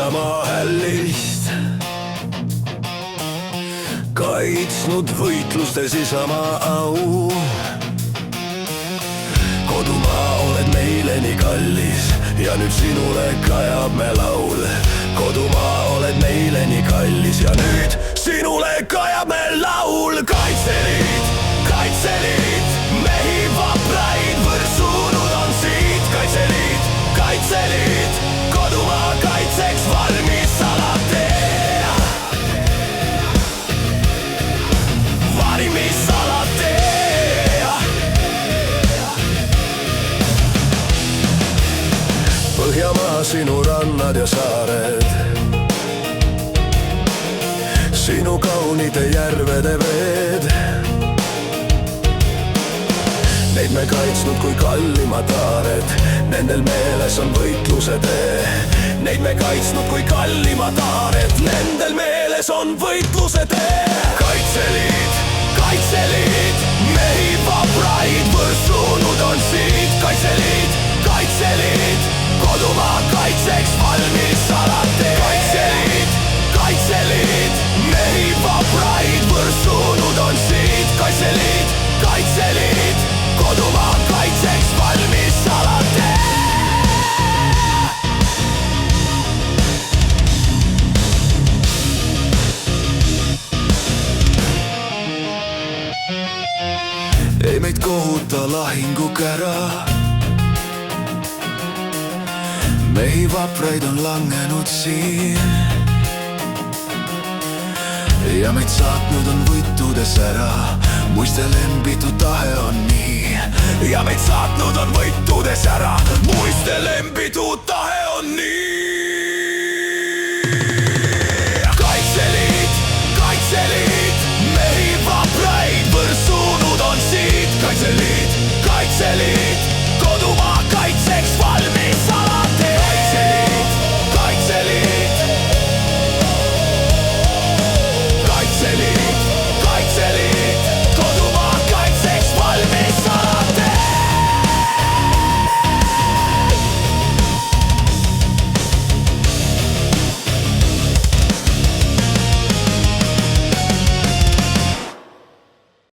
isamaa hällist, kaitsnud võitlustes isamaa au. Kodumaa, oled meile nii kallis ja nüüd sinule kajab me laul. Kodumaa, oled meile nii kallis ja nüüd sinule kajab me laul. Kaitseliit, Kaitseliit, mehi vapraid võrsunud on siit. Kaitseliit, Kaitseliit, kodumaa kaitseks valmis alati. Valmis alati. Põhjamaa, sinu rannad ja saared, sinu kaunite järvede veed. Neid me kaitsnud kui kallimad aared, nendel meeles on võitluse tee. Neid me kaitsnud kui kallimad aared, nendel meeles on võitluse tee. Kaitseliit, Kaitseliit, mehi vapraid võrsunud on siit. Kaitseliit, Kaitseliit, kodumaa kaitseks valmis alati. Kaitseliit, Kaitseliit, mehi vapraid võrsunud on siit. Kaitseliit, Kaitseliit, kodumaa kaitseks valmis alati. Ei meid kohuta lahingukära, mehi vapraid on langenud siin ja meid saatnud on võitudes ära. Muiste lembitud tahe on nii ja meid saatnud on võitudes ära. Muiste lembitud tahe on nii.